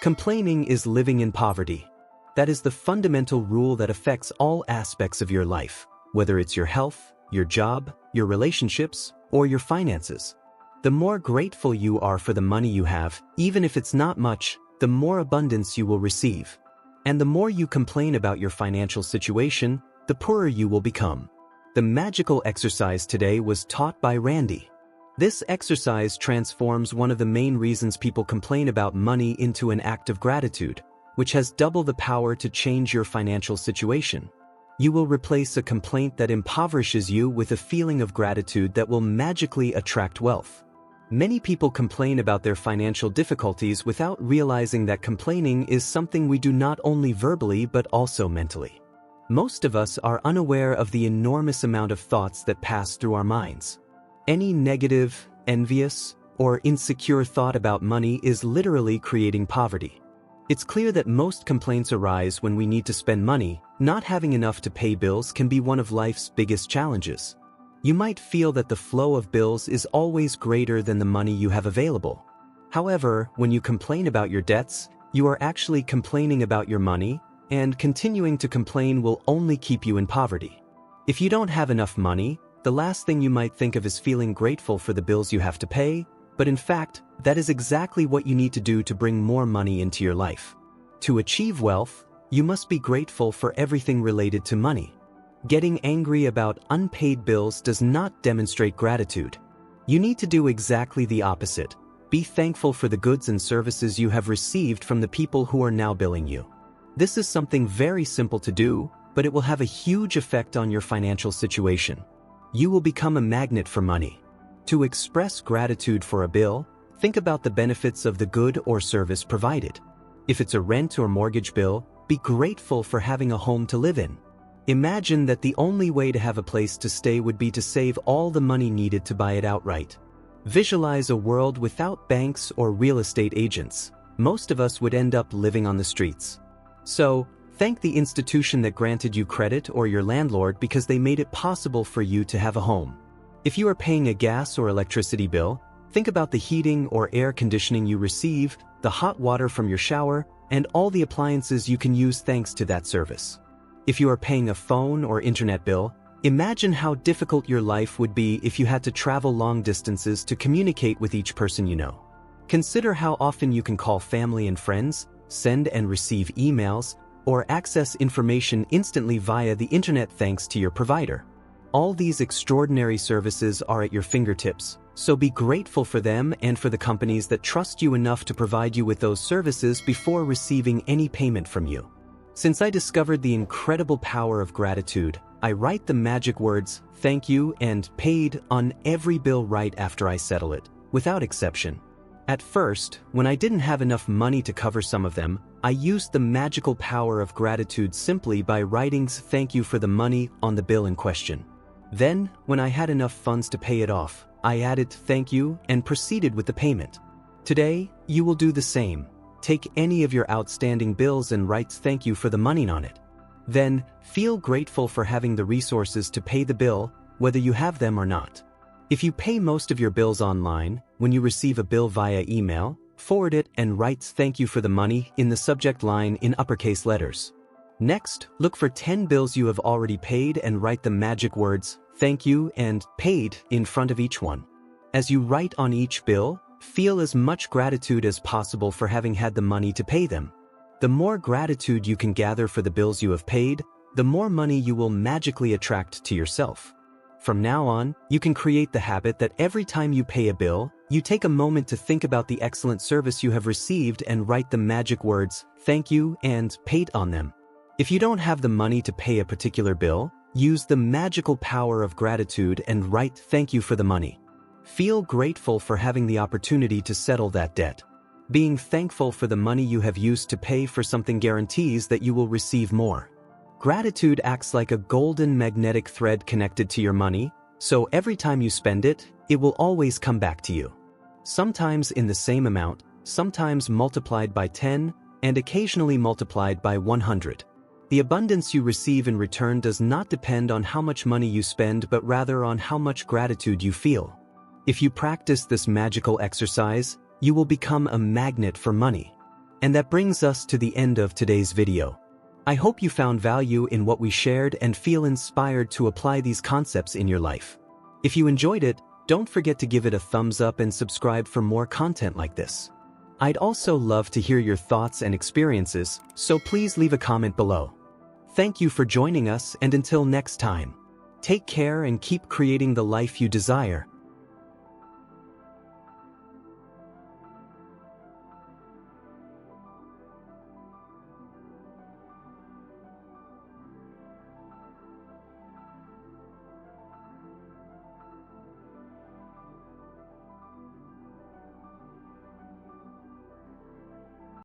Complaining is living in poverty. That is the fundamental rule that affects all aspects of your life, whether it's your health, your job, your relationships, or your finances. The more grateful you are for the money you have, even if it's not much, the more abundance you will receive. And the more you complain about your financial situation, the poorer you will become. The magical exercise today was taught by Randy. This exercise transforms one of the main reasons people complain about money into an act of gratitude, which has double the power to change your financial situation. You will replace a complaint that impoverishes you with a feeling of gratitude that will magically attract wealth. Many people complain about their financial difficulties without realizing that complaining is something we do not only verbally but also mentally. Most of us are unaware of the enormous amount of thoughts that pass through our minds. Any negative, envious, or insecure thought about money is literally creating poverty. It's clear that most complaints arise when we need to spend money. Not having enough to pay bills can be one of life's biggest challenges. You might feel that the flow of bills is always greater than the money you have available. However, when you complain about your debts, you are actually complaining about your money, and continuing to complain will only keep you in poverty. If you don't have enough money, the last thing you might think of is feeling grateful for the bills you have to pay, but in fact, that is exactly what you need to do to bring more money into your life. To achieve wealth, you must be grateful for everything related to money. Getting angry about unpaid bills does not demonstrate gratitude. You need to do exactly the opposite. Be thankful for the goods and services you have received from the people who are now billing you. This is something very simple to do, but it will have a huge effect on your financial situation. You will become a magnet for money. To express gratitude for a bill, think about the benefits of the good or service provided. If it's a rent or mortgage bill, be grateful for having a home to live in. Imagine that the only way to have a place to stay would be to save all the money needed to buy it outright. Visualize a world without banks or real estate agents. Most of us would end up living on the streets. So, thank the institution that granted you credit or your landlord because they made it possible for you to have a home. If you are paying a gas or electricity bill, think about the heating or air conditioning you receive, the hot water from your shower, and all the appliances you can use thanks to that service. If you are paying a phone or internet bill, imagine how difficult your life would be if you had to travel long distances to communicate with each person you know. Consider how often you can call family and friends, send and receive emails, or access information instantly via the internet thanks to your provider. All these extraordinary services are at your fingertips, so be grateful for them and for the companies that trust you enough to provide you with those services before receiving any payment from you. Since I discovered the incredible power of gratitude, I write the magic words, "thank you" and "paid" on every bill right after I settle it, without exception. At first, when I didn't have enough money to cover some of them, I used the magical power of gratitude simply by writing "thank you" for the money on the bill in question. Then, when I had enough funds to pay it off, I added "thank you" and proceeded with the payment. Today, you will do the same. Take any of your outstanding bills and write "thank you" for the money on it. Then, feel grateful for having the resources to pay the bill, whether you have them or not. If you pay most of your bills online, when you receive a bill via email, forward it and write "thank you" for the money in the subject line in uppercase letters. Next, look for 10 bills you have already paid and write the magic words "thank you" and "paid" in front of each one. As you write on each bill, feel as much gratitude as possible for having had the money to pay them. The more gratitude you can gather for the bills you have paid, the more money you will magically attract to yourself. From now on, you can create the habit that every time you pay a bill, you take a moment to think about the excellent service you have received and write the magic words "thank you" and "paid" on them. If you don't have the money to pay a particular bill, use the magical power of gratitude and write "thank you" for the money. Feel grateful for having the opportunity to settle that debt. Being thankful for the money you have used to pay for something guarantees that you will receive more. Gratitude acts like a golden magnetic thread connected to your money, so every time you spend it, it will always come back to you. Sometimes in the same amount, sometimes multiplied by 10, and occasionally multiplied by 100. The abundance you receive in return does not depend on how much money you spend but rather on how much gratitude you feel. If you practice this magical exercise, you will become a magnet for money. And that brings us to the end of today's video. I hope you found value in what we shared and feel inspired to apply these concepts in your life. If you enjoyed it, don't forget to give it a thumbs up and subscribe for more content like this. I'd also love to hear your thoughts and experiences, so please leave a comment below. Thank you for joining us, and until next time, take care and keep creating the life you desire.